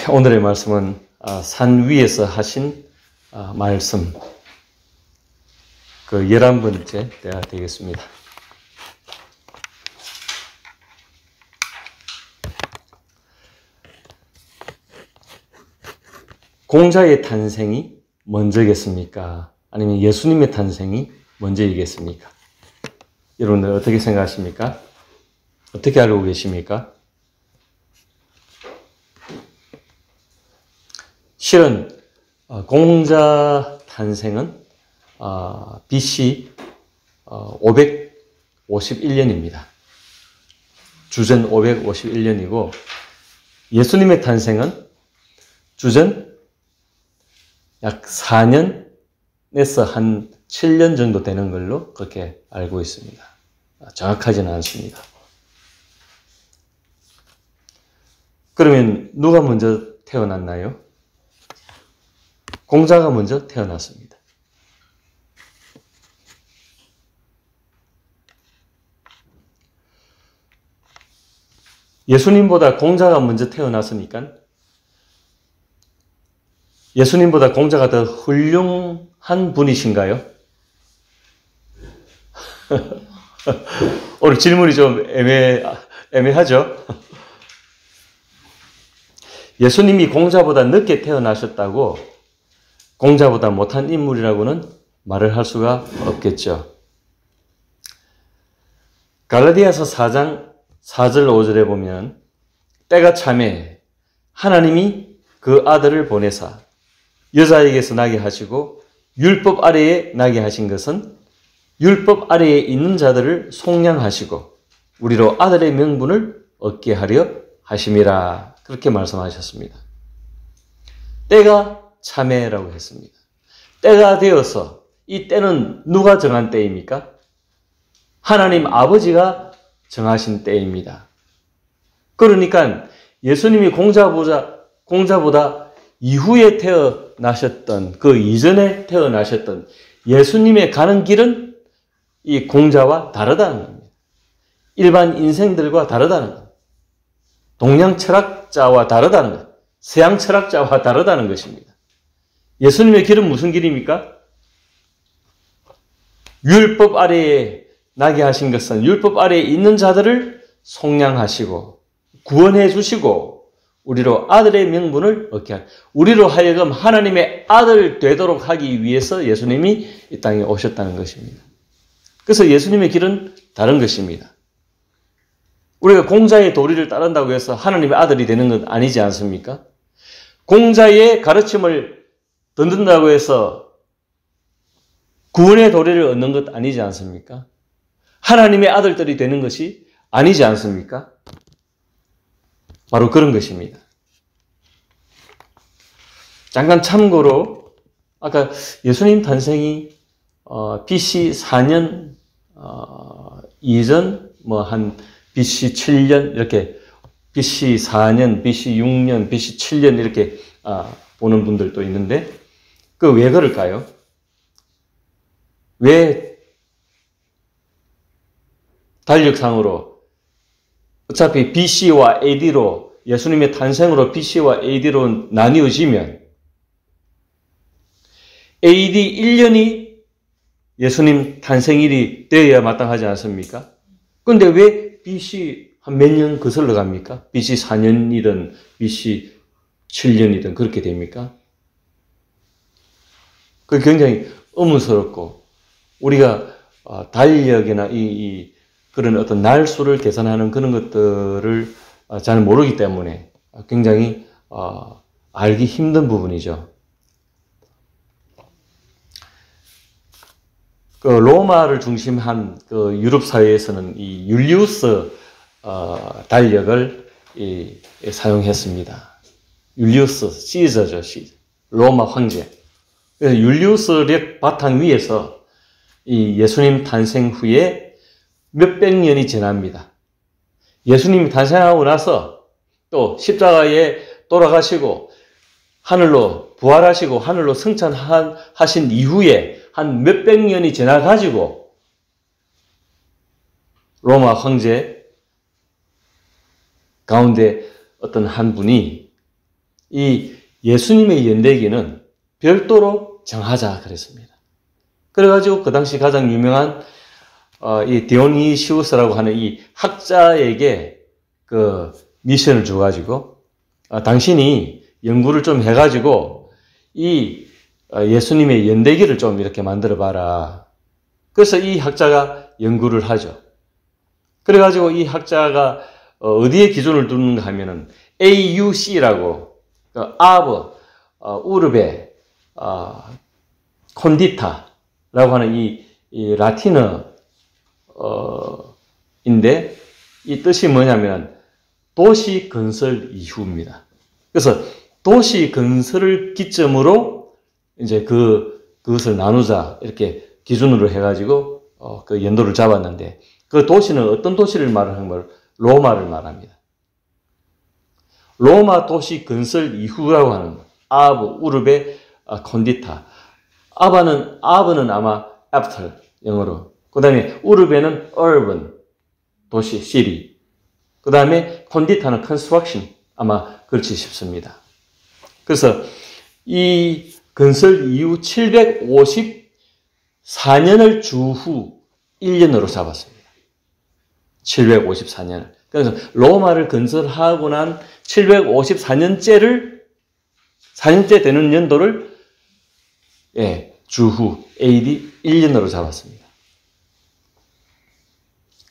오늘의 말씀은 산 위에서 하신 말씀, 그 11번째 때가 되겠습니다. 공자의 탄생이 먼저겠습니까? 아니면 예수님의 탄생이 먼저이겠습니까? 여러분들 어떻게 생각하십니까? 어떻게 알고 계십니까? 실은 공자 탄생은 BC 551년입니다. 주전 551년이고 예수님의 탄생은 주전 약 4년에서 한 7년 정도 되는 걸로 그렇게 알고 있습니다. 정확하지는 않습니다. 그러면 누가 먼저 태어났나요? 공자가 먼저 태어났습니다. 예수님보다 공자가 먼저 태어났으니까 예수님보다 공자가 더 훌륭한 분이신가요? 오늘 질문이 좀 애매하죠? 예수님이 공자보다 늦게 태어나셨다고 공자보다 못한 인물이라고는 말을 할 수가 없겠죠. 갈라디아서 4장 4절 5절에 보면 때가 차매 하나님이 그 아들을 보내사 여자에게서 나게 하시고 율법 아래에 나게 하신 것은 율법 아래에 있는 자들을 속량하시고 우리로 아들의 명분을 얻게 하려 하심이라. 그렇게 말씀하셨습니다. 때가 참회라고 했습니다. 때가 되어서 이 때는 누가 정한 때입니까? 하나님 아버지가 정하신 때입니다. 그러니까 예수님이 공자보다 이후에 태어나셨던 그 이전에 태어나셨던 예수님의 가는 길은 이 공자와 다르다는 겁니다. 일반 인생들과 다르다는 겁니다. 동양 철학자와 다르다는 것, 서양 철학자와 다르다는 것입니다. 예수님의 길은 무슨 길입니까? 율법 아래에 나게 하신 것은 율법 아래에 있는 자들을 속량하시고 구원해 주시고 우리로 아들의 명분을 얻게 하는, 우리로 하여금 하나님의 아들 되도록 하기 위해서 예수님이 이 땅에 오셨다는 것입니다. 그래서 예수님의 길은 다른 것입니다. 우리가 공자의 도리를 따른다고 해서 하나님의 아들이 되는 건 아니지 않습니까? 공자의 가르침을 듣는다고 해서 구원의 도리를 얻는 것 아니지 않습니까? 하나님의 아들들이 되는 것이 아니지 않습니까? 바로 그런 것입니다. 잠깐 참고로 아까 예수님 탄생이 BC 4년 이전 한 BC 7년 이렇게 BC 4년, BC 6년, BC 7년 이렇게 보는 분들도 있는데 그 왜 그럴까요? 왜 달력상으로 어차피 BC와 AD로 예수님의 탄생으로 BC와 AD로 나뉘어지면 AD 1년이 예수님 탄생일이 되어야 마땅하지 않습니까? 그런데 왜 BC 한 몇 년 거슬러 갑니까? BC 4년이든 BC 7년이든 그렇게 됩니까? 그게 굉장히 의문스럽고 우리가 달력이나 그런 어떤 날수를 계산하는 그런 것들을 잘 모르기 때문에 굉장히 알기 힘든 부분이죠. 그 로마를 중심한 그 유럽 사회에서는 이 율리우스 달력을 사용했습니다. 율리우스 시저죠, 로마 황제. 그래서 율리우스력 바탕 위에서 이 예수님 탄생 후에 몇백 년이 지납니다. 예수님이 탄생하고 나서 또 십자가에 돌아가시고 하늘로 부활하시고 하늘로 승천하신 이후에 한 몇백 년이 지나가지고 로마 황제 가운데 어떤 한 분이 이 예수님의 연대기는 별도로 정하자 그랬습니다. 그래가지고 그 당시 가장 유명한 이 디오니시우스라고 하는 이 학자에게 그 미션을 줘가지고 당신이 연구를 좀 해가지고 이 예수님의 연대기를 좀 이렇게 만들어 봐라. 그래서 이 학자가 연구를 하죠. 그래가지고 이 학자가 어디에 기준을 두는가 하면은 AUC라고 아브, 우르베, 콘디타라고 하는 이 라틴어인데 이 뜻이 뭐냐면 도시 건설 이후입니다. 그래서 도시 건설을 기점으로 이제 그것을 나누자 이렇게 기준으로 해가지고 그 연도를 잡았는데 그 도시는 어떤 도시를 말하는 걸 로마를 말합니다. 로마 도시 건설 이후라고 하는 아브, 우르베, 콘디타. 아브는 아마 after 영어로. 그 다음에 우르베는 urban 도시, city. 그 다음에 콘디타는 construction 아마 그렇지 싶습니다. 그래서 이 건설 이후 754년을 주후 1년으로 잡았습니다. 754년을. 그래서 로마를 건설하고 난 754년째 되는 연도를 주후 AD 1년으로 잡았습니다.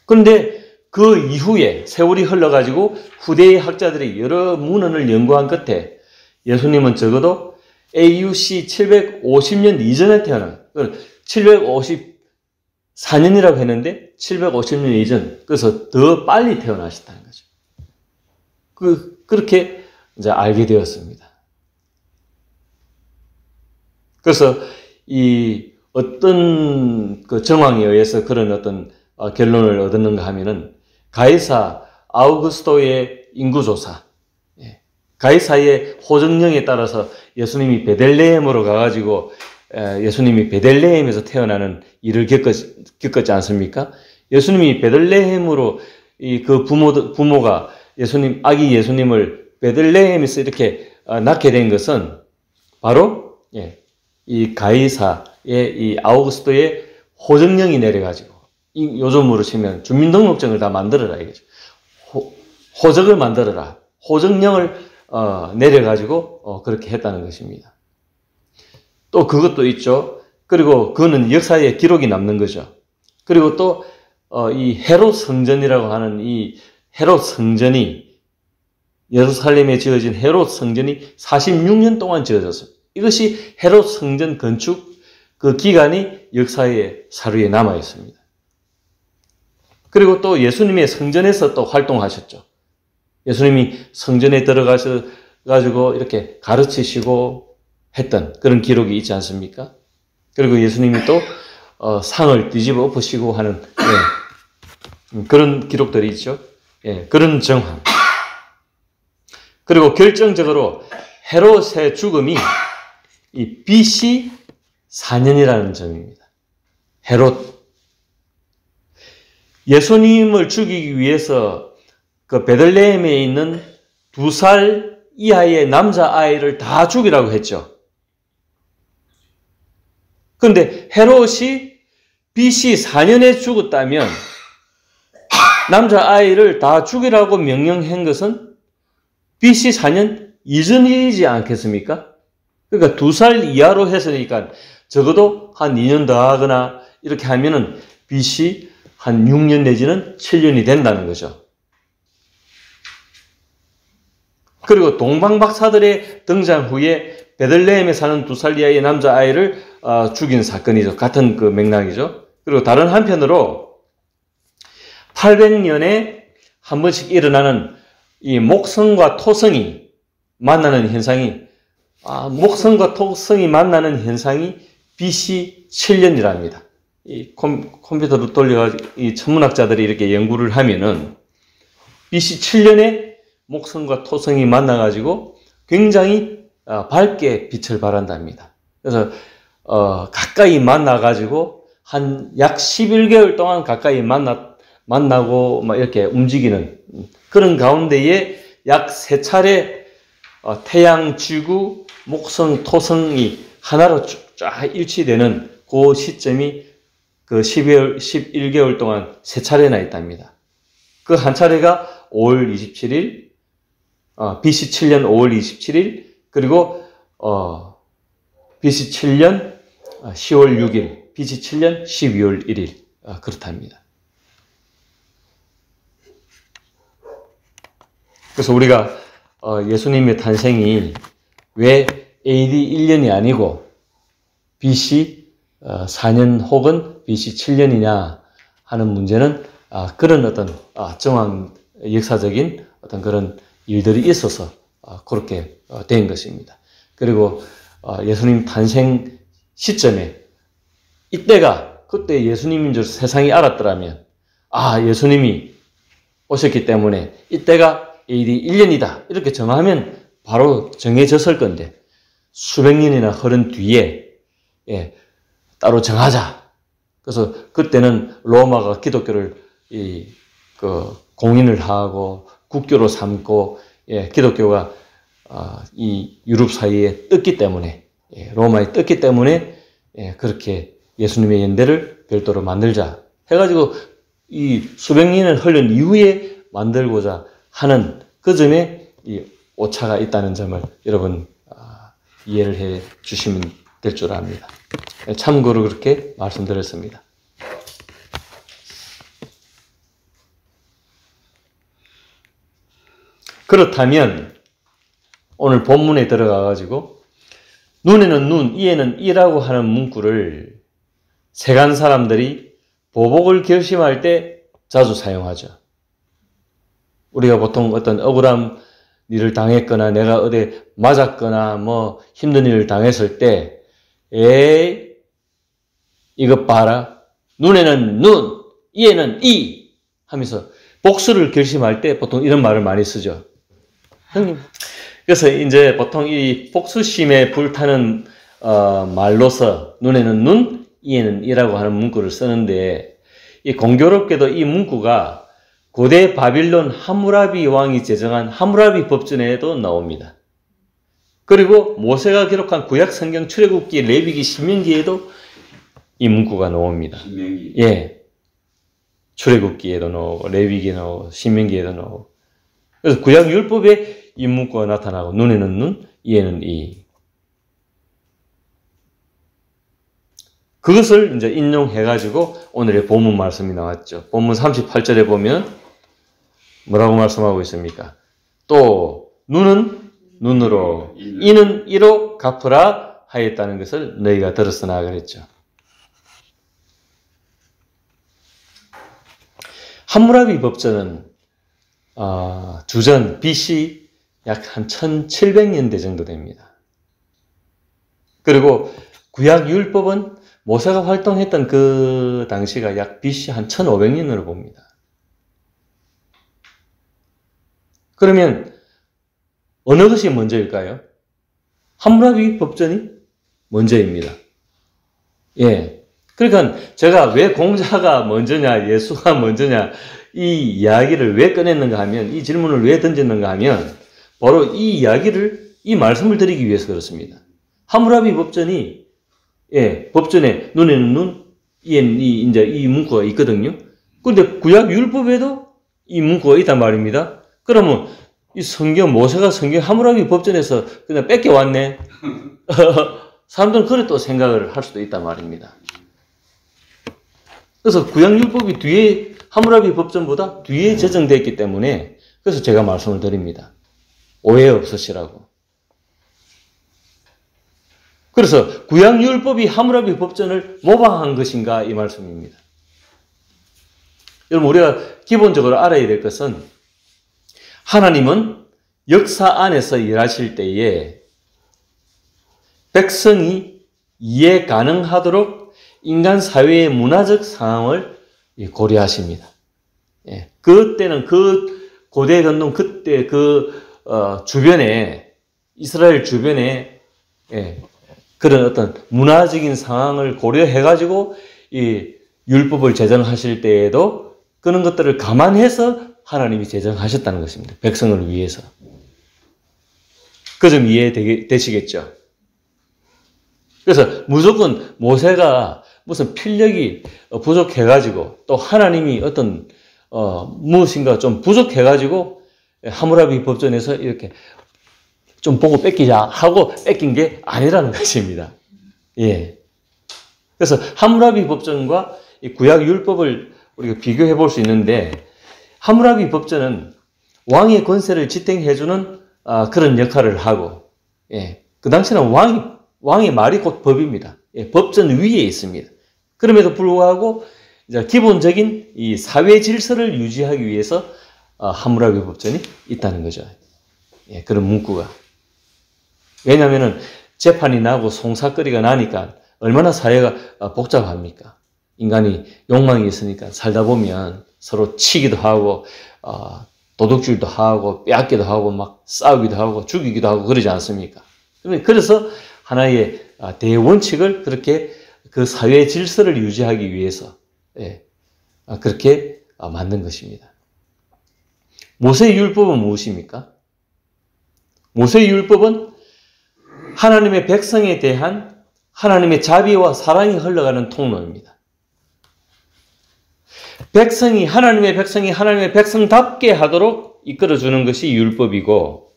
그런데 그 이후에 세월이 흘러가지고 후대의 학자들이 여러 문헌을 연구한 끝에 예수님은 적어도 AUC 750년 이전에 태어난 754년이라고 했는데 750년 이전, 그래서 더 빨리 태어나셨다는 거죠. 그렇게 이제 알게 되었습니다. 그래서 이 어떤 그 정황에 의해서 그런 어떤 결론을 얻었는가 하면은 가이사 아우구스토의 인구조사, 가이사의 호정령에 따라서 예수님이 베들레헴으로 가가지고 예수님이 베들레헴에서 태어나는 일을 겪었지 않습니까? 예수님이 베들레헴으로 그 부모가 아기 예수님을 베들레헴에서 이렇게 낳게 된 것은 바로 이 가이사의 이 아우구스토의 호정령이 내려가지고 요즘으로 치면 주민등록증을 다 만들어라 이거죠. 호적을 만들어라. 호정령을 내려가지고 그렇게 했다는 것입니다. 또 그것도 있죠. 그리고 그거는 역사에 기록이 남는 거죠. 그리고 또 이 헤롯 성전이라고 하는 이 헤롯 성전이 예루살렘에 지어진 헤롯 성전이 46년 동안 지어졌습니다. 이것이 헤롯 성전 건축 그 기간이 역사의 사료에 남아 있습니다. 그리고 또 예수님의 성전에서 또 활동하셨죠. 예수님이 성전에 들어가서 가지고 이렇게 가르치시고 했던 그런 기록이 있지 않습니까? 그리고 예수님이 또 상을 뒤집어 엎으시고 하는 그런 기록들이 있죠. 그런 정황. 그리고 결정적으로 헤롯의 죽음이 이 BC 4년이라는 점입니다. 헤롯. 예수님을 죽이기 위해서 그 베들레헴에 있는 2살 이하의 남자아이를 다 죽이라고 했죠. 그런데 헤롯이 BC 4년에 죽었다면 남자아이를 다 죽이라고 명령한 것은 BC 4년 이전이지 않겠습니까? 그러니까 2살 이하로 했으니까 적어도 한 2년 더 하거나 이렇게 하면은 BC 한 6년 내지는 7년이 된다는 거죠. 그리고 동방박사들의 등장 후에 베들레헴에 사는 2살 이하의 남자아이를 죽인 사건이죠. 같은 그 맥락이죠. 그리고 다른 한편으로 800년에 한 번씩 일어나는 이 목성과 토성이 만나는 현상이 목성과 토성이 만나는 현상이 BC 7년이랍니다. 이 컴퓨터로 돌려가지고 이 천문학자들이 이렇게 연구를 하면은 BC 7년에 목성과 토성이 만나가지고 굉장히 밝게 빛을 발한답니다. 그래서 가까이 만나가지고 한 약 11개월 동안 가까이 만나고 막 이렇게 움직이는 그런 가운데에 약 3차례 태양, 지구, 목성, 토성이 하나로 쫙 일치되는 그 시점이 그 11개월 동안 3차례나 있답니다. 그 한 차례가 5월 27일, BC 7년 5월 27일, 그리고 BC 7년 10월 6일, BC 7년 12월 1일 그렇답니다. 그래서 우리가 예수님의 탄생이 왜 AD 1년이 아니고 BC 4년 혹은 BC 7년이냐 하는 문제는 그런 어떤 정황 역사적인 어떤 그런 일들이 있어서 그렇게 된 것입니다. 그리고 예수님 탄생 시점에 이때가 그때 예수님인 줄 세상이 알았더라면 예수님이 오셨기 때문에 이때가 AD 1년이다 이렇게 정하면 바로 정해졌을 건데 수백 년이나 흐른 뒤에 따로 정하자. 그래서 그때는 로마가 기독교를 공인을 하고 국교로 삼고 기독교가 이 유럽 사이에 떴기 때문에 로마에 떴기 때문에 그렇게 예수님의 연대를 별도로 만들자 해가지고 이 수백 년을 흘린 이후에 만들고자 하는 그 점에 이 오차가 있다는 점을 여러분 이해를 해 주시면 될 줄 압니다. 참고로 그렇게 말씀드렸습니다. 그렇다면 오늘 본문에 들어가 가지고 눈에는 눈, 이에는 이라고 하는 문구를 세간 사람들이 보복을 결심할 때 자주 사용하죠. 우리가 보통 어떤 억울한 일을 당했거나 내가 어디 맞았거나 뭐 힘든 일을 당했을 때 에이 이것 봐라 눈에는 눈, 이에는 이 하면서 복수를 결심할 때 보통 이런 말을 많이 쓰죠. 형님. 그래서 이제 보통 이 복수심에 불타는 말로서 눈에는 눈, 이에는 이라고 하는 문구를 쓰는데 이 공교롭게도 이 문구가 고대 바빌론 하무라비 왕이 제정한 하무라비 법전에도 나옵니다. 그리고 모세가 기록한 구약 성경 출애굽기, 레위기, 신명기에도 이 문구가 나옵니다. 신명기. 출애굽기에도 나오고 레위기에 나오고 신명기에도 나오고. 그래서 구약 율법에 이 문구가 나타나고 눈에는 눈, 이에는 이. 그것을 이제 인용해가지고 오늘의 본문 말씀이 나왔죠. 본문 38절에 보면 뭐라고 말씀하고 있습니까? 또 눈은 눈으로, 이는 이로 갚으라 하였다는 것을 너희가 들었으나 그랬죠. 함무라비 법전은 주전 BC 약 한 1700년대 정도 됩니다. 그리고 구약 율법은 모세가 활동했던 그 당시가 약 BC 한 1500년으로 봅니다. 그러면 어느 것이 먼저일까요? 함무라비 법전이 먼저입니다. 그러니까 제가 왜 공자가 먼저냐, 예수가 먼저냐 이 이야기를 왜 꺼냈는가 하면, 이 질문을 왜 던졌는가 하면 바로 이 이야기를, 이 말씀을 드리기 위해서 그렇습니다. 함무라비 법전이 법전에 눈에는 눈, 이에는 이, 이제 이 문구가 있거든요. 그런데 구약 율법에도 이 문구가 있단 말입니다. 그러면 이 성경, 모세가 성경 함무라비 법전에서 그냥 뺏겨왔네. 사람들은 그래 또 생각을 할 수도 있단 말입니다. 그래서 구약율법이 뒤에, 함무라비 법전보다 뒤에 제정되었기 때문에, 그래서 제가 말씀을 드립니다. 오해 없으시라고. 그래서 구약율법이 함무라비 법전을 모방한 것인가 이 말씀입니다. 여러분, 우리가 기본적으로 알아야 될 것은 하나님은 역사 안에서 일하실 때에 백성이 이해 가능하도록 인간 사회의 문화적 상황을 고려하십니다. 그때는 그 고대 건동 그때 주변에, 이스라엘 주변에 그런 어떤 문화적인 상황을 고려해가지고 이 율법을 제정하실 때에도 그런 것들을 감안해서 하나님이 제정하셨다는 것입니다. 백성을 위해서. 그 점 이해되시겠죠? 그래서 무조건 모세가 무슨 필력이 부족해가지고 또 하나님이 어떤 무엇인가 좀 부족해가지고 하무라비 법전에서 이렇게 좀 보고 뺏기자 하고 뺏긴 게 아니라는 것입니다. 예. 그래서 하무라비 법전과 이 구약 율법을 우리가 비교해 볼 수 있는데 하무라비 법전은 왕의 권세를 지탱해주는 그런 역할을 하고, 예. 그 당시에는 왕의 말이 곧 법입니다. 예. 법전 위에 있습니다. 그럼에도 불구하고 이제 기본적인 이 사회 질서를 유지하기 위해서 하무라비 법전이 있다는 거죠. 예. 그런 문구가. 왜냐하면은 재판이 나고 송사거리가 나니까 얼마나 사회가 복잡합니까? 인간이 욕망이 있으니까 살다 보면 서로 치기도 하고 도둑질도 하고 빼앗기도 하고 막 싸우기도 하고 죽이기도 하고 그러지 않습니까? 그래서 하나의 대원칙을 그렇게 그 사회 질서를 유지하기 위해서 그렇게 만든 것입니다. 모세의 율법은 무엇입니까? 모세의 율법은 하나님의 백성에 대한 하나님의 자비와 사랑이 흘러가는 통로입니다. 하나님의 백성이 하나님의 백성답게 하도록 이끌어주는 것이 율법이고,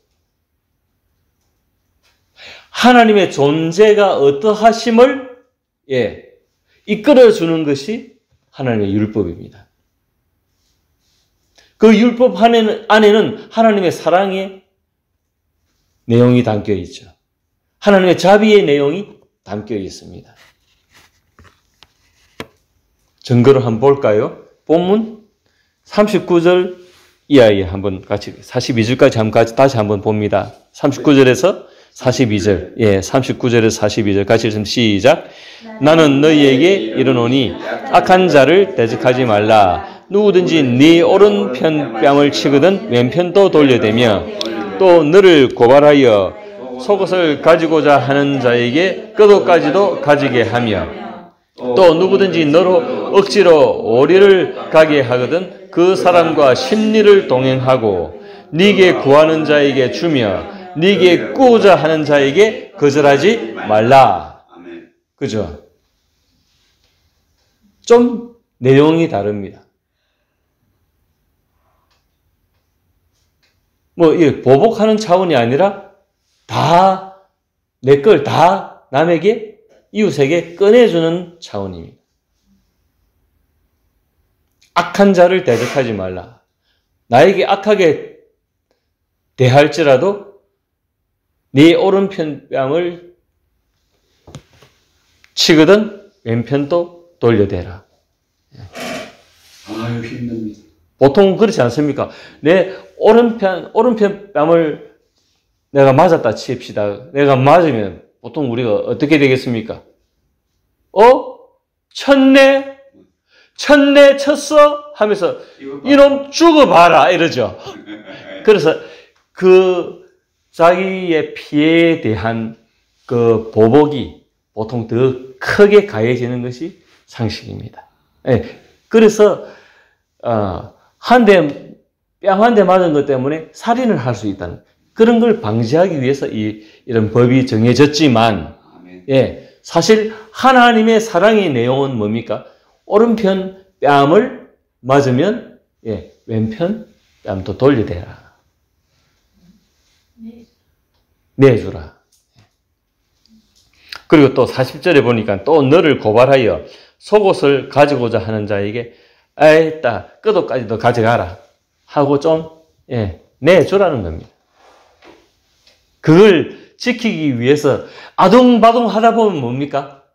하나님의 존재가 어떠하심을 이끌어주는 것이 하나님의 율법입니다. 그 율법 안에는 하나님의 사랑의 내용이 담겨 있죠. 하나님의 자비의 내용이 담겨 있습니다. 증거를 한번 볼까요? 본문 39절 이하에 한번 같이 42절까지 한번 다시 한번 봅니다. 39절에서 42절. 예, 39절에서 42절 같이 읽으면 시작. 나는 너희에게 이르노니 악한 자를 대적하지 말라. 누구든지 네 오른편 뺨을 치거든 왼편도 돌려대며 또 너를 고발하여 속옷을 가지고자 하는 자에게 끄도까지도 가지게 하며 또 누구든지 너로 억지로 오리를 가게 하거든 그 사람과 심리를 동행하고 네게 구하는 자에게 주며 네게 꾸고자 하는 자에게 거절하지 말라. 그죠? 좀 내용이 다릅니다. 보복하는 차원이 아니라 다 내 걸 다 남에게 이웃에게 꺼내주는 차원입니다. 악한 자를 대적하지 말라. 나에게 악하게 대할지라도 네 오른편 뺨을 치거든 왼편도 돌려대라. 아유, 힘듭니다. 보통 그렇지 않습니까? 내 오른편 뺨을 내가 맞았다 칩시다. 내가 맞으면 보통 우리가 어떻게 되겠습니까? 쳤네 쳤어 하면서 이놈 죽어봐라 이러죠. 그래서 그 자기의 피해에 대한 그 보복이 보통 더 크게 가해지는 것이 상식입니다. 그래서 뺨 한 대 맞은 것 때문에 살인을 할 수 있다는 그런 걸 방지하기 위해서 이런 법이 정해졌지만, 사실 하나님의 사랑의 내용은 뭡니까? 오른편 뺨을 맞으면 왼편 뺨도 돌려대라. 내주라. 그리고 또 40절에 보니까 또 너를 고발하여 속옷을 가지고자 하는 자에게 에이따 끄도까지도 가져가라 하고 좀 내주라는 겁니다. 그걸 지키기 위해서 아둥바둥 하다 보면 뭡니까?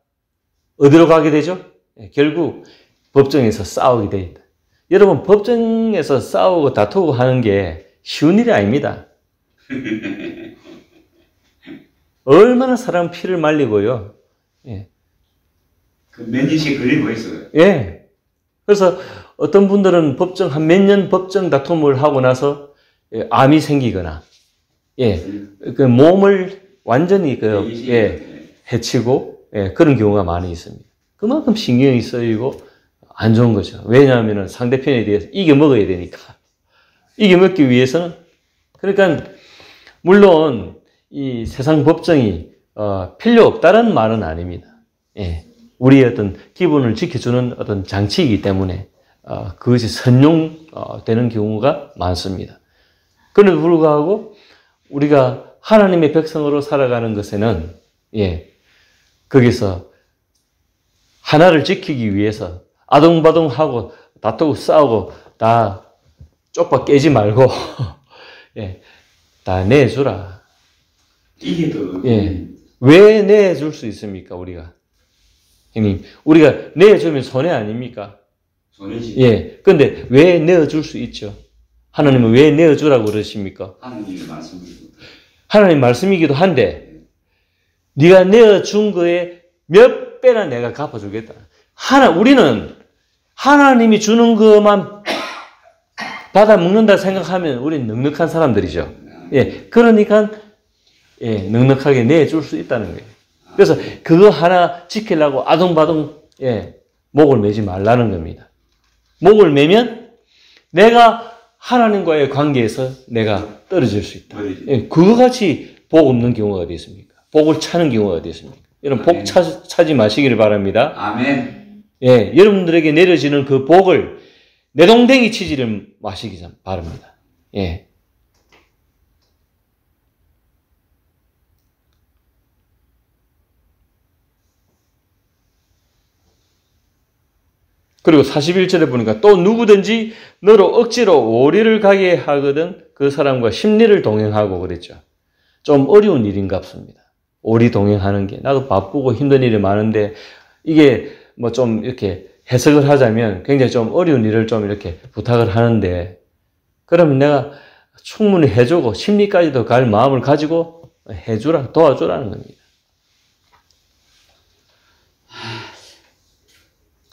어디로 가게 되죠? 결국 법정에서 싸우게 됩니다. 여러분, 법정에서 싸우고 다투고 하는 게 쉬운 일이 아닙니다. 얼마나 사람 피를 말리고요. 그 몇 년씩 걸리고 있어요. 그래서 어떤 분들은 한 몇 년 법정 다툼을 하고 나서 암이 생기거나, 그 몸을 완전히 해치고, 그런 경우가 많이 있습니다. 그만큼 신경이 쓰이고 안 좋은 거죠. 왜냐하면 상대편에 대해서 이겨먹어야 되니까. 이겨먹기 위해서는, 그러니까, 물론, 이 세상 법정이 필요 없다는 말은 아닙니다. 예. 우리의 어떤 기분을 지켜주는 어떤 장치이기 때문에 그것이 선용되는 경우가 많습니다. 그럼에도 불구하고 우리가 하나님의 백성으로 살아가는 것에는 거기서 하나를 지키기 위해서 아동바동하고 다투고 싸우고 다 쪽박 깨지 말고 다 내주라. 이게 더 왜 내줄 수 있습니까, 우리가? 형님, 우리가 내주면 손해 아닙니까? 손해지. 근데 왜 내어줄 수 있죠? 하나님은 왜 내어주라고 그러십니까? 하나님의 말씀이고. 하나님 말씀이기도 한데, 네가 내어준 거에 몇 배나 내가 갚아주겠다. 우리는 하나님이 주는 것만 받아 먹는다 생각하면 우리는 넉넉한 사람들이죠. 그러니까, 넉넉하게 내줄 수 있다는 거예요. 그래서 그거 하나 지키려고 아동바동, 목을 매지 말라는 겁니다. 목을 매면 내가 하나님과의 관계에서 내가 떨어질 수 있다. 그거 같이 복 없는 경우가 어디 있습니까? 복을 차는 경우가 어디 있습니까? 여러분, 복 차지 마시기를 바랍니다. 아멘. 여러분들에게 내려지는 그 복을 내동댕이 치지를 마시기 바랍니다. 그리고 41절에 보니까 또 누구든지 너로 억지로 오리를 가게 하거든 그 사람과 심리를 동행하고 그랬죠. 좀 어려운 일인갑습니다. 오리 동행하는 게. 나도 바쁘고 힘든 일이 많은데 이게 뭐 좀 이렇게 해석을 하자면 굉장히 좀 어려운 일을 좀 이렇게 부탁을 하는데 그러면 내가 충분히 해주고 심리까지도 갈 마음을 가지고 도와주라는 겁니다.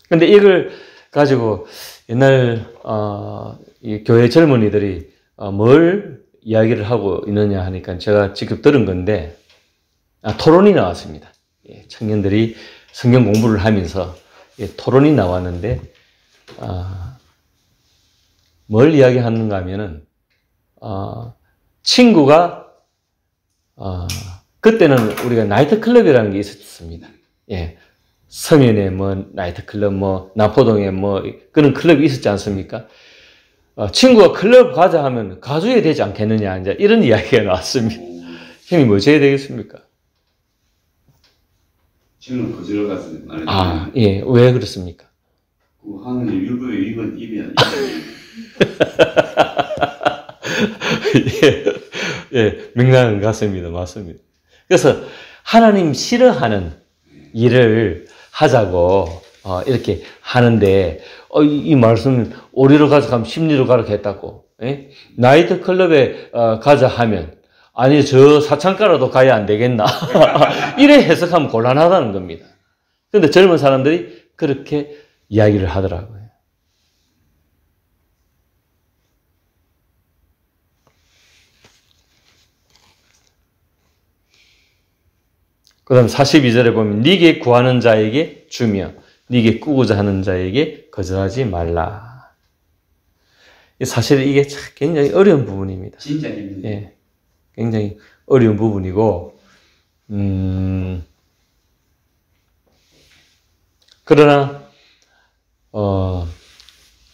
근데 이걸 가지고 옛날 이 교회 젊은이들이 뭘 이야기를 하고 있느냐 하니까 제가 직접 들은 건데 토론이 나왔습니다. 청년들이 성경 공부를 하면서 토론이 나왔는데 뭘 이야기하는가 하면은 친구가 그때는 우리가 나이트클럽이라는 게 있었습니다. 서면에 뭐 나이트클럽 뭐 남포동에 뭐 그런 클럽이 있었지 않습니까? 친구가 클럽 가자 하면 가줘야 되지 않겠느냐 이제 이런 이야기가 나왔습니다. 형님 뭐 해야 되겠습니까? 저는 거절을 가서 말했는데. 왜 그렇습니까? 그 하나님 율법의 위반이면 명랑한 같습니다. 맞습니다. 그래서 하나님 싫어하는 일을 하자고 이렇게 하는데 이 말씀 오리로 가자 하면 심리로 가라 했다고. 나이트클럽에 가자 하면 아니 저 사창가라도 가야 안 되겠나. 이래 해석하면 곤란하다는 겁니다. 그런데 젊은 사람들이 그렇게 이야기를 하더라고요. 그 다음 42절에 보면 네게 구하는 자에게 주며 네게 꾸고자 하는 자에게 거절하지 말라. 사실 이게 굉장히 어려운 부분입니다. 진짜 힘들어요. 굉장히 어려운 부분이고 그러나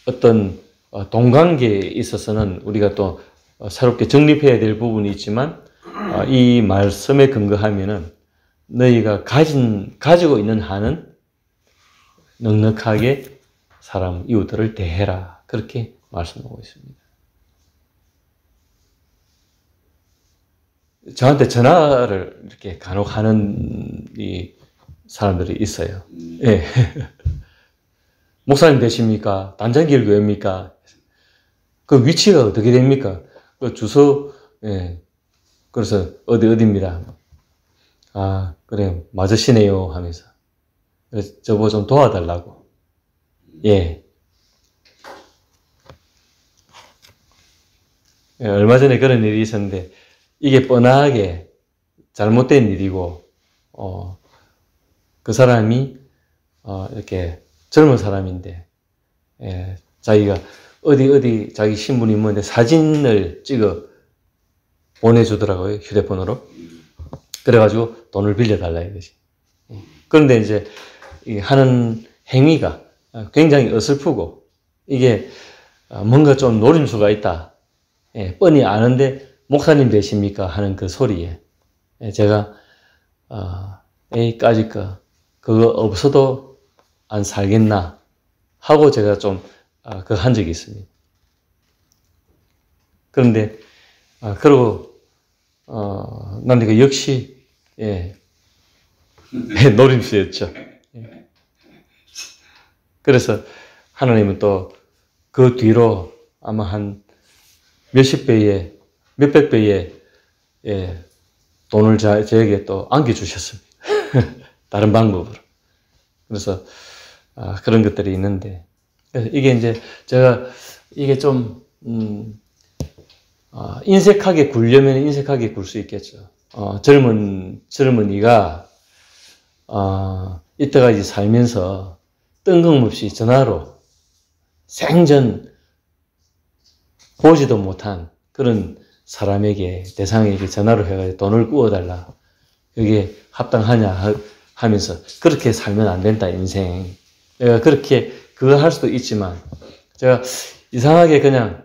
어떤 동관계에 있어서는 우리가 또 새롭게 정립해야 될 부분이 있지만 이 말씀에 근거하면은 너희가 가지고 있는 한은 넉넉하게 사람 이웃들을 대해라. 그렇게 말씀하고 있습니다. 저한테 전화를 이렇게 간혹 하는 이 사람들이 있어요. 목사님 되십니까? 단장길교회입니까? 그 위치가 어떻게 됩니까? 그 주소, 그래서 어디입니다. 그래, 맞으시네요. 하면서. 그래서 저보고 좀 도와달라고. 얼마 전에 그런 일이 있었는데, 이게 뻔하게 잘못된 일이고, 그 사람이, 이렇게 젊은 사람인데, 자기가 어디 자기 신분이 뭔데 사진을 찍어 보내주더라고요. 휴대폰으로. 그래가지고 돈을 빌려달라 이거지. 그런데 이제 하는 행위가 굉장히 어설프고 이게 뭔가 좀 노림수가 있다. 뻔히 아는데 목사님 되십니까? 하는 그 소리에 제가 에이까짓 거 그거 없어도 안 살겠나 하고 제가 좀 그거 한 적이 있습니다. 그런데 그러고 난 이거 역시 노림수였죠. 그래서 하나님은 또 그 뒤로 아마 한 몇십 배의 몇백 배의 돈을 저에게 또 안겨주셨습니다. 다른 방법으로. 그래서 그런 것들이 있는데 이게 이제 제가 이게 좀 인색하게 굴려면 인색하게 굴 수 있겠죠. 젊은이가 이때까지 살면서 뜬금없이 전화로 생전 보지도 못한 그런 사람에게 대상에게 전화로 해가지고 돈을 구워달라. 그게 합당하냐 하면서 그렇게 살면 안 된다 인생. 내가 그렇게 그거 할 수도 있지만 제가 이상하게 그냥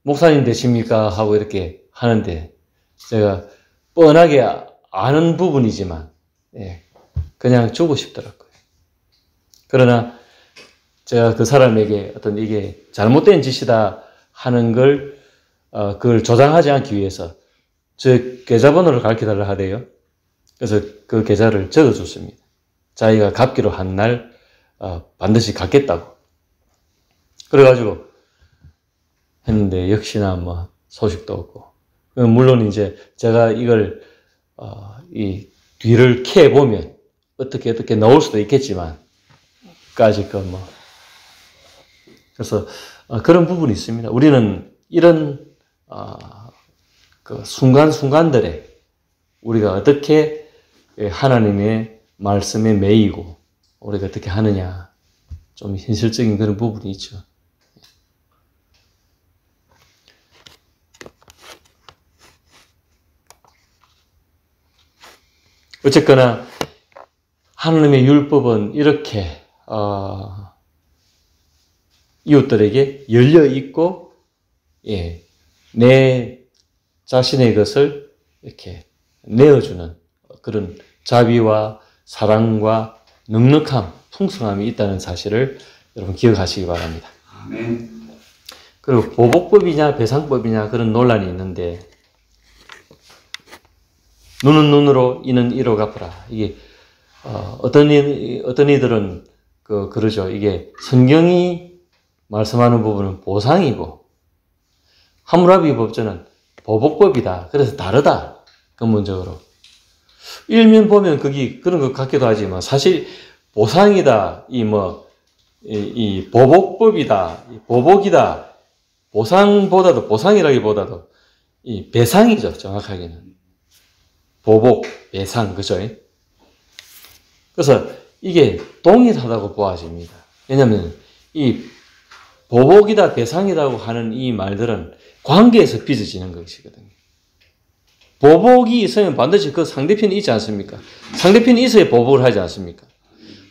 목사님 되십니까 하고 이렇게 하는데 제가 뻔하게 아는 부분이지만 그냥 주고 싶더라고요. 그러나 제가 그 사람에게 어떤 이게 잘못된 짓이다 하는 걸 그걸 조장하지 않기 위해서 제 계좌번호를 가르쳐달라 하대요. 그래서 그 계좌를 적어줬습니다. 자기가 갚기로 한 날 반드시 갚겠다고. 그래가지고 했는데 역시나 뭐 소식도 없고. 물론 이제 제가 이걸 이 뒤를 캐 보면 어떻게 나올 수도 있겠지만 까짓 거 뭐. 그래서 그런 부분이 있습니다. 우리는 이런 그 순간순간들에 우리가 어떻게 하나님의 말씀에 매이고 우리가 어떻게 하느냐 좀 현실적인 그런 부분이 있죠. 어쨌거나 하나님의 율법은 이렇게 이웃들에게 열려 있고 내 자신의 것을 이렇게 내어주는 그런 자비와 사랑과 넉넉함, 풍성함이 있다는 사실을 여러분 기억하시기 바랍니다. 아멘. 그리고 보복법이냐 배상법이냐 그런 논란이 있는데 눈은 눈으로 이는 이로 갚으라. 이게 어떤 이들은 그러죠. 이게 성경이 말씀하는 부분은 보상이고 함무라비 법전은 보복법이다. 그래서 다르다. 근본적으로. 일면 보면 그런 것 같기도 하지만 사실 보상이다. 이 보복법이다. 보복이다. 보상이라기보다도 이 배상이죠. 정확하게는. 보복, 배상, 그죠? 그래서 이게 동일하다고 보아집니다. 왜냐하면 이 보복이다, 배상이라고 하는 이 말들은 관계에서 빚어지는 것이거든요. 보복이 있으면 반드시 그 상대편이 있지 않습니까? 상대편이 있어야 보복을 하지 않습니까?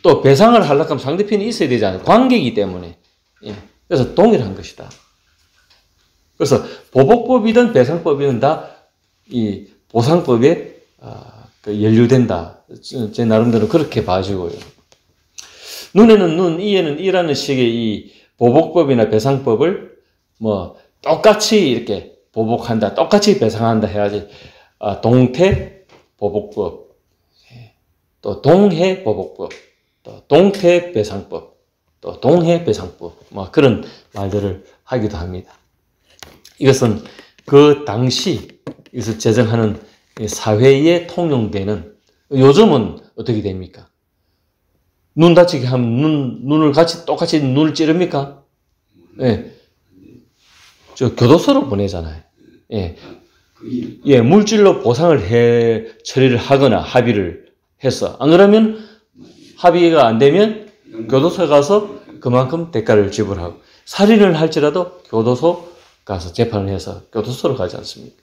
또 배상을 하려고 하면 상대편이 있어야 되지 않아요? 관계이기 때문에. 그래서 동일한 것이다. 그래서 보복법이든 배상법이든 다 이 보상법에 연루된다. 제 나름대로 그렇게 봐지고요. 눈에는 눈, 이에는 이라는 식의 이 보복법이나 배상법을 똑같이 이렇게 보복한다, 똑같이 배상한다 해야지. 동태 보복법, 또 동해 보복법, 또 동태 배상법, 또 동해 배상법, 그런 말들을 하기도 합니다. 이것은 그 당시 이것을 제정하는 사회에 통용되는, 요즘은 어떻게 됩니까? 눈 다치게 하면 눈을 똑같이 눈을 찌릅니까? 저 교도소로 보내잖아요. 물질로 보상을 처리를 하거나 합의를 해서, 안 그러면 합의가 안 되면 교도소에 가서 그만큼 대가를 지불하고, 살인을 할지라도 교도소 가서 재판을 해서 교도소로 가지 않습니까?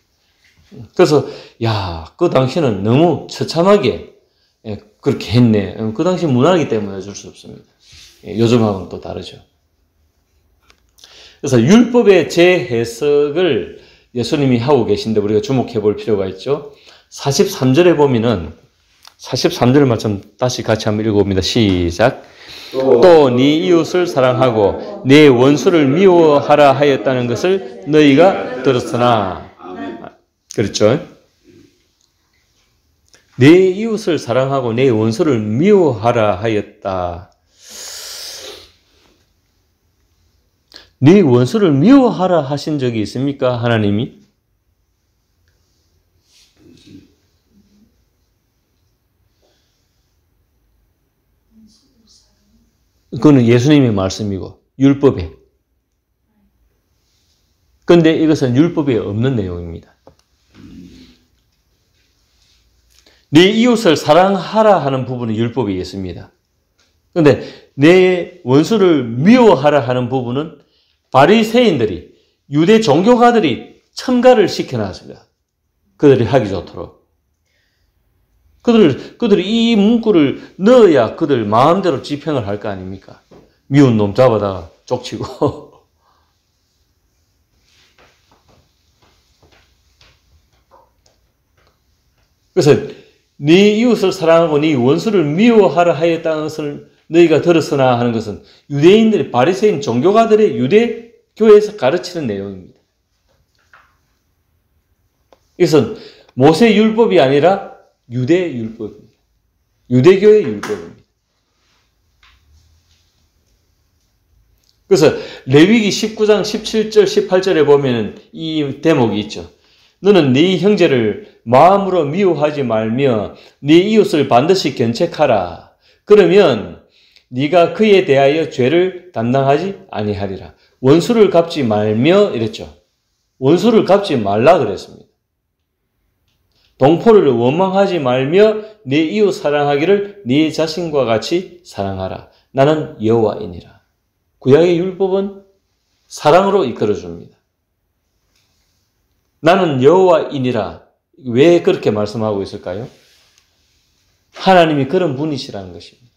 그래서 야, 그 당시는 너무 처참하게 그렇게 했네. 그 당시 문화이기 때문에 어쩔 수 없습니다. 요즘하고는 또 다르죠. 그래서 율법의 재해석을 예수님이 하고 계신데 우리가 주목해 볼 필요가 있죠. 43절에 보면은 43절을 좀 다시 같이 한번 읽어봅니다. 시작. 또 네 이웃을 사랑하고 네 원수를 미워하라 하였다는 것을 너희가 들었으나. 그렇죠. 내 이웃을 사랑하고 내 원수를 미워하라 하였다. 네 원수를 미워하라 하신 적이 있습니까? 하나님이? 그거는 예수님의 말씀이고 율법에. 그런데 이것은 율법에 없는 내용입니다. 네 이웃을 사랑하라 하는 부분은 율법에 있습니다. 그런데 내 원수를 미워하라 하는 부분은 바리새인들이 유대 종교가들이 첨가를 시켜놨습니다. 그들이 하기 좋도록. 그들이 이 문구를 넣어야 그들 마음대로 집행을 할 거 아닙니까? 미운 놈 잡아다가 족치고. 그래서 네 이웃을 사랑하고 네 원수를 미워하라 하였다는 것을 너희가 들었으나 하는 것은 유대인들의 바리새인 종교가들의 유대교에서 가르치는 내용입니다. 이것은 모세 율법이 아니라 유대 율법입니다. 유대교의 율법입니다. 그래서 레위기 19장 17절 18절에 보면 이 대목이 있죠. 너는 네 형제를 마음으로 미워하지 말며 네 이웃을 반드시 견책하라. 그러면 네가 그에 대하여 죄를 담당하지 아니하리라. 원수를 갚지 말며 이랬죠. 원수를 갚지 말라 그랬습니다. 동포를 원망하지 말며 네 이웃 사랑하기를 네 자신과 같이 사랑하라. 나는 여호와이니라. 구약의 율법은 사랑으로 이끌어줍니다. 나는 여호와이니라. 왜 그렇게 말씀하고 있을까요? 하나님이 그런 분이시라는 것입니다.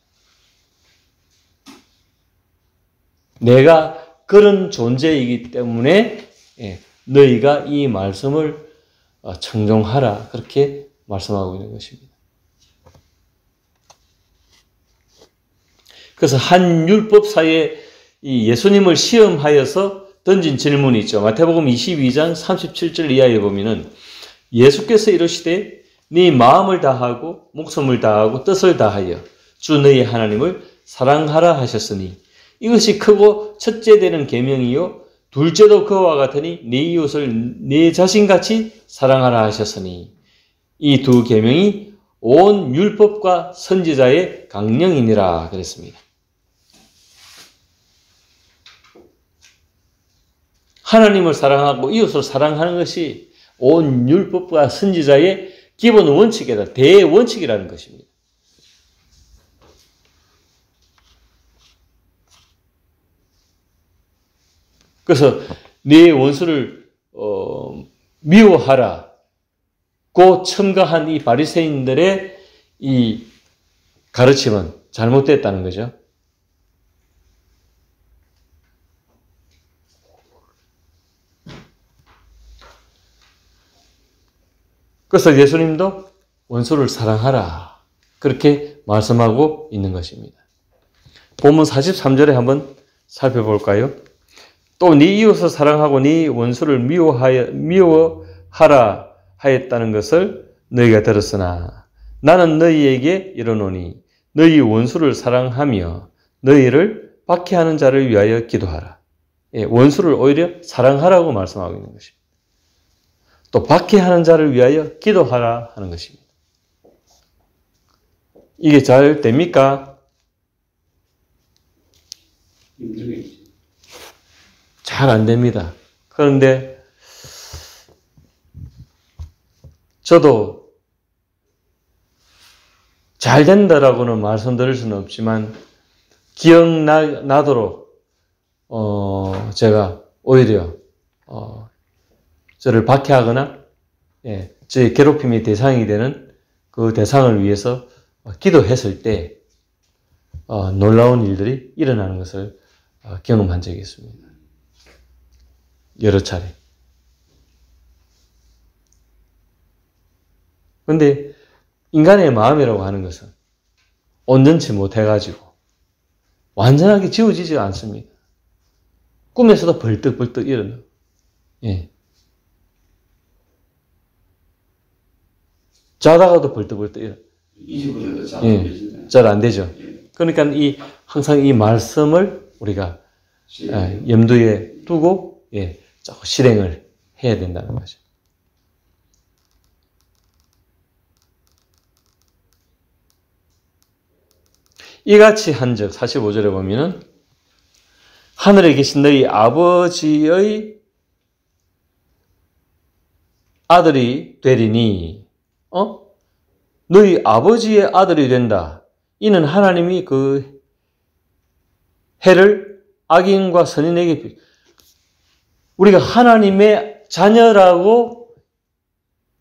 내가 그런 존재이기 때문에 너희가 이 말씀을 청종하라. 그렇게 말씀하고 있는 것입니다. 그래서 한 율법사에 이 예수님을 시험하여서 던진 질문이 있죠. 마태복음 22장 37절 이하에 보면은 예수께서 이르시되 네 마음을 다하고 목숨을 다하고 뜻을 다하여 주 너희 하나님을 사랑하라 하셨으니 이것이 크고 첫째 되는 계명이요 둘째도 그와 같으니 네 이웃을 네 자신같이 사랑하라 하셨으니 이 두 계명이 온 율법과 선지자의 강령이니라 그랬습니다. 하나님을 사랑하고 이웃을 사랑하는 것이 온 율법과 선지자의 기본 원칙이다. 대원칙이라는 것입니다. 그래서 네 원수를 미워하라고 첨가한 이 바리새인들의 이 가르침은 잘못됐다는 거죠. 그래서 예수님도 원수를 사랑하라. 그렇게 말씀하고 있는 것입니다. 본문 43절에 한번 살펴볼까요? 또 네 이웃을 사랑하고 네 원수를 미워하라 하였다는 것을 너희가 들었으나 나는 너희에게 이르노니 너희 원수를 사랑하며 너희를 박해하는 자를 위하여 기도하라. 원수를 오히려 사랑하라고 말씀하고 있는 것입니다. 또 박해하는 자를 위하여 기도하라 하는 것입니다. 이게 잘 됩니까? 잘 안 됩니다. 그런데 저도 잘 된다라고는 말씀드릴 수는 없지만 기억나도록 제가 오히려 저를 박해하거나 예, 저희 괴롭힘의 대상이 되는 그 대상을 위해서 기도했을 때 놀라운 일들이 일어나는 것을 경험한 적이 있습니다. 여러 차례. 그런데 인간의 마음이라고 하는 것은 온전치 못해가지고 완전하게 지워지지 않습니다. 꿈에서도 벌떡벌떡 일어나. 예. 자다가도 벌떡벌떡 일어나. 잊어버려도 잘 예. 안 되잖아요. 잘 안 되죠. 예. 그러니까 항상 이 말씀을 우리가 염두에 두고 자꾸 실행을 해야 된다는 거죠. 이같이 한즉 45절에 보면은 하늘에 계신 너희 아버지의 아들이 되리니 너희 아버지의 아들이 된다. 이는 하나님이 그 해를 악인과 선인에게 우리가 하나님의 자녀라고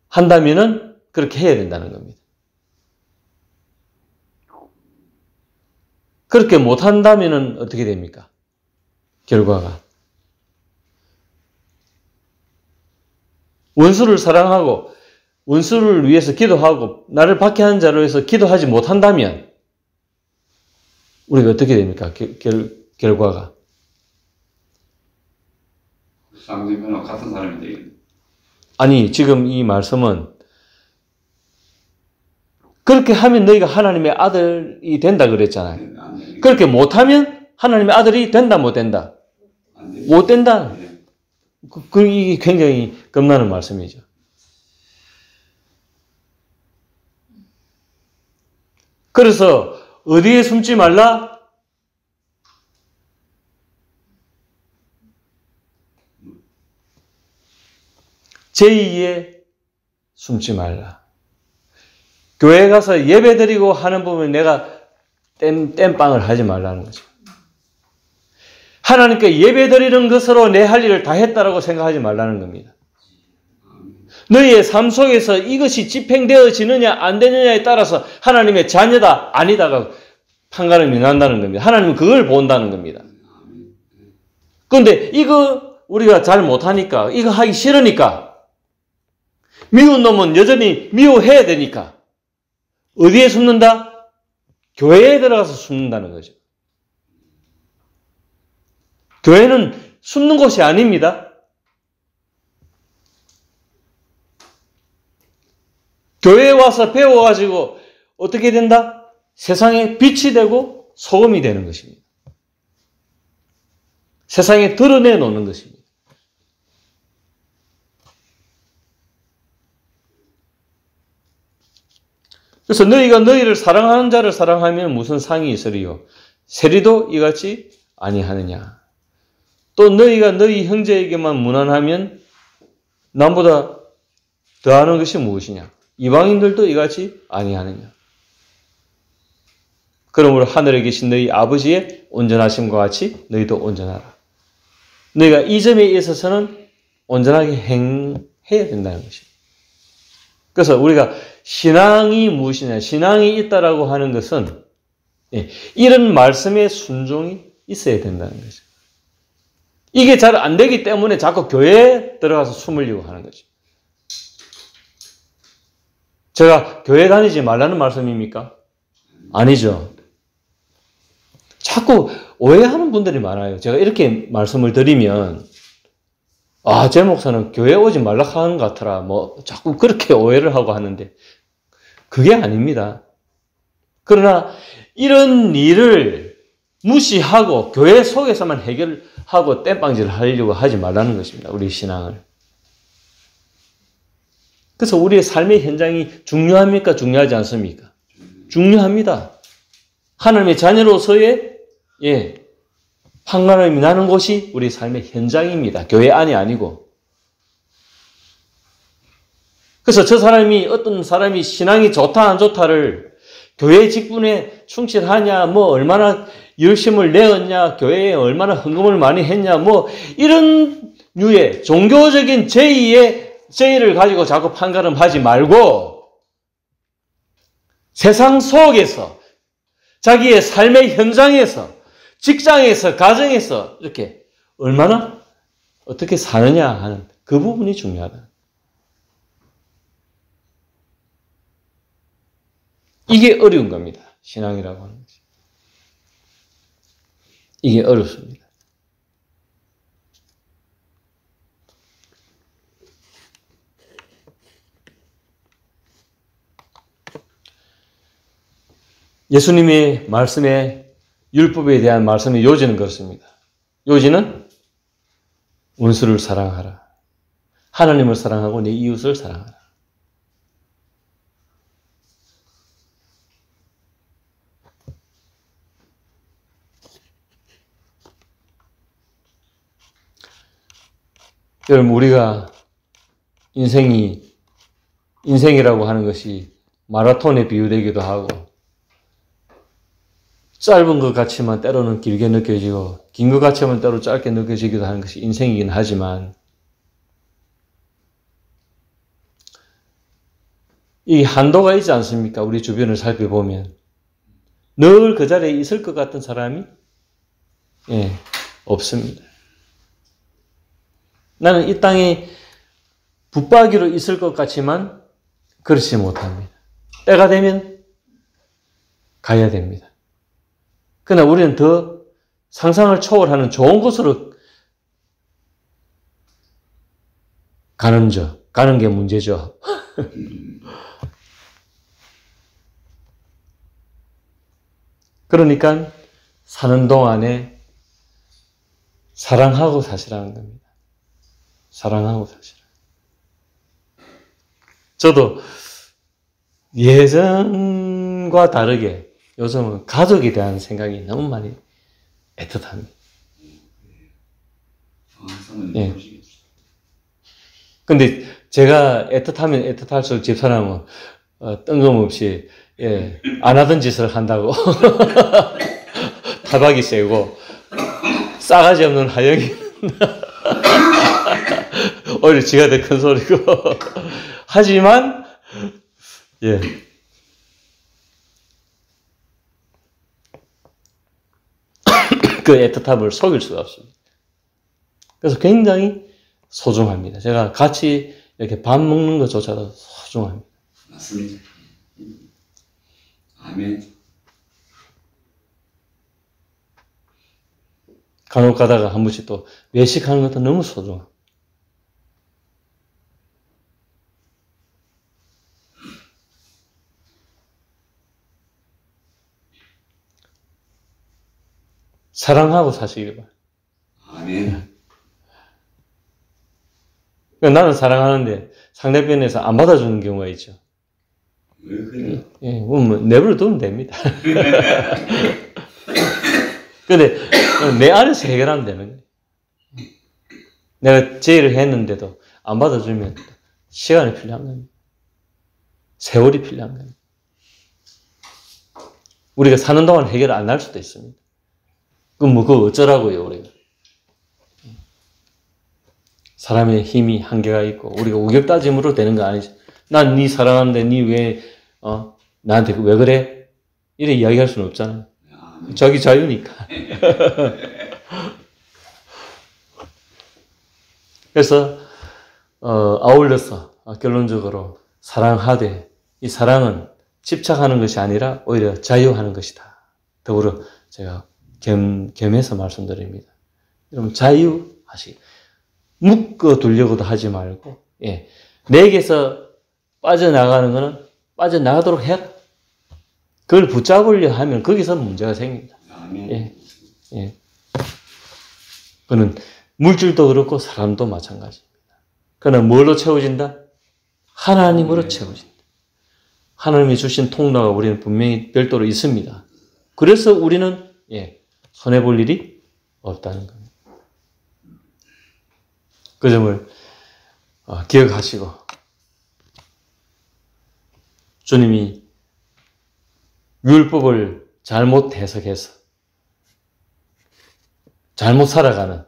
한다면은 그렇게 해야 된다는 겁니다. 그렇게 못한다면은 어떻게 됩니까? 결과가. 원수를 사랑하고 원수를 위해서 기도하고 나를 박해하는 자를 위해서 기도하지 못한다면 우리가 어떻게 됩니까? 결과가. 상대편하고 같은 사람이 되겠네. 아니, 지금 이 말씀은 그렇게 하면 너희가 하나님의 아들이 된다 그랬잖아요. 그렇게 못하면 하나님의 아들이 된다, 못 된다? 못 된다. 이게 굉장히 겁나는 말씀이죠. 그래서 어디에 숨지 말라? 제2에 숨지 말라. 교회 가서 예배 드리고 하는 부분에 내가 땜빵을 하지 말라는 거죠. 하나님께 예배 드리는 것으로 내 할 일을 다 했다라고 생각하지 말라는 겁니다. 너희의 삶 속에서 이것이 집행되어지느냐 안 되느냐에 따라서 하나님의 자녀다 아니다가 판가름이 난다는 겁니다. 하나님은 그걸 본다는 겁니다. 그런데 이거 우리가 잘 못하니까 이거 하기 싫으니까 미운 놈은 여전히 미워해야 되니까 어디에 숨는다? 교회에 들어가서 숨는다는 거죠. 교회는 숨는 곳이 아닙니다. 교회에 와서 배워가지고 어떻게 된다? 세상에 빛이 되고 소금이 되는 것입니다. 세상에 드러내놓는 것입니다. 그래서 너희가 너희를 사랑하는 자를 사랑하면 무슨 상이 있으리요? 세리도 이같이 아니하느냐? 또 너희가 너희 형제에게만 무난하면 남보다 더하는 것이 무엇이냐? 이방인들도 이같이 아니하느냐? 그러므로 하늘에 계신 너희 아버지의 온전하심과 같이 너희도 온전하라. 너희가 이 점에 있어서는 온전하게 행해야 된다는 것입니다. 그래서 우리가 신앙이 무엇이냐? 신앙이 있다라고 하는 것은 이런 말씀에 순종이 있어야 된다는 거죠. 이게 잘 안 되기 때문에 자꾸 교회에 들어가서 숨으려고 하는 거죠. 제가 교회 다니지 말라는 말씀입니까? 아니죠. 자꾸 오해하는 분들이 많아요. 제가 이렇게 말씀을 드리면 제 목사는 교회 오지 말라 하는 것 같더라. 자꾸 그렇게 오해를 하고 하는데 그게 아닙니다. 그러나 이런 일을 무시하고 교회 속에서만 해결하고 땜빵질을 하려고 하지 말라는 것입니다. 우리 신앙을. 그래서 우리의 삶의 현장이 중요합니까? 중요하지 않습니까? 중요합니다. 하나님의 자녀로서의 판가름이 나는 곳이 우리 삶의 현장입니다. 교회 안이 아니고. 그래서 저 사람이 어떤 사람이 신앙이 좋다 안 좋다를 교회 직분에 충실하냐, 얼마나 열심을 내었냐, 교회에 얼마나 헌금을 많이 했냐, 이런 류의 종교적인 제2의 죄를 가지고 자꾸 판가름하지 말고 세상 속에서 자기의 삶의 현장에서 직장에서 가정에서 이렇게 얼마나 어떻게 사느냐 하는 그 부분이 중요하다. 이게 어려운 겁니다. 신앙이라고 하는 것이. 이게 어렵습니다. 예수님의 말씀에 율법에 대한 말씀의 요지는 그렇습니다. 요지는 원수를 사랑하라. 하나님을 사랑하고 내 이웃을 사랑하라. 여러분, 우리가 인생이라고 하는 것이 마라톤에 비유되기도 하고, 짧은 것 같지만 때로는 길게 느껴지고, 긴 것 같지만 때로 짧게 느껴지기도 하는 것이 인생이긴 하지만, 이 한도가 있지 않습니까? 우리 주변을 살펴보면. 늘 그 자리에 있을 것 같은 사람이, 없습니다. 나는 이 땅에 붙박이로 있을 것 같지만 그렇지 못합니다. 때가 되면 가야 됩니다. 그러나 우리는 더 상상을 초월하는 좋은 곳으로 가는 게 문제죠. 그러니까 사는 동안에 사랑하고 사시라는 겁니다. 사랑하고 사시라. 저도 예전과 다르게 요즘은 가족에 대한 생각이 너무 많이 애틋합니다. 예. 근데 제가 애틋하면 애틋할수록 집사람은 뜬금없이 안 하던 짓을 한다고 타박이 세고 싸가지 없는 하영이는 오히려 지가 더 큰 소리고 하지만 그 애틋함을 속일 수가 없습니다. 그래서 굉장히 소중합니다. 제가 같이 이렇게 밥 먹는 것조차도 소중합니다. 맞습니다. 아멘. 간혹 가다가 한 번씩 또 외식하는 것도 너무 소중합니다. 사랑하고 사시길 바랍니다. 아멘. 나는 사랑하는데 상대편에서 안 받아주는 경우가 있죠. 왜 그래요? 뭐 내버려 두면 됩니다. 근데 내 안에서 해결하면 되는 거예요. 내가 제의를 했는데도 안 받아주면 시간이 필요한 겁니다. 세월이 필요한 겁니다. 우리가 사는 동안 해결 안 할 수도 있습니다. 그럼 그거 어쩌라고요, 우리가. 사람의 힘이 한계가 있고, 우리가 우격다짐으로 되는 거 아니죠. 난 네 사랑하는데, 네 왜, 나한테 왜 그래? 이래 이야기할 수는 없잖아요. 자기 자유니까. 그래서, 아울러서, 결론적으로 사랑하되, 이 사랑은 집착하는 것이 아니라 오히려 자유하는 것이다. 더불어 제가 겸해서 말씀드립니다. 여러분, 자유하시. 묶어두려고도 하지 말고, 내게서 빠져나가는 거는 빠져나가도록 해라. 그걸 붙잡으려 하면 거기서 문제가 생깁니다. 그는 물질도 그렇고 사람도 마찬가지입니다. 그는 뭘로 채워진다? 하나님으로 채워진다. 하나님이 주신 통로가 우리는 분명히 별도로 있습니다. 그래서 우리는 손해볼 일이 없다는 겁니다. 그 점을 기억하시고 주님이 율법을 잘못 해석해서 잘못 살아가는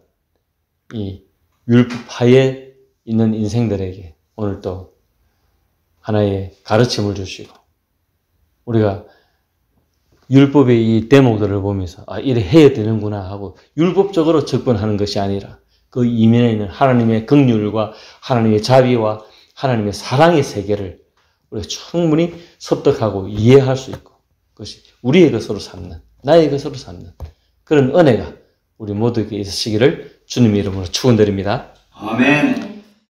이 율법 하에 있는 인생들에게 오늘 또 하나의 가르침을 주시고 우리가 율법의 이 대목들을 보면서 이래 해야 되는구나 하고 율법적으로 접근하는 것이 아니라 그 이면에 있는 하나님의 긍휼과 하나님의 자비와 하나님의 사랑의 세계를 우리가 충분히 섭득하고 이해할 수 있고 그것이 우리의 것으로 삼는 나의 것으로 삼는 그런 은혜가 우리 모두에게 있으시기를 주님의 이름으로 축원드립니다. 아멘.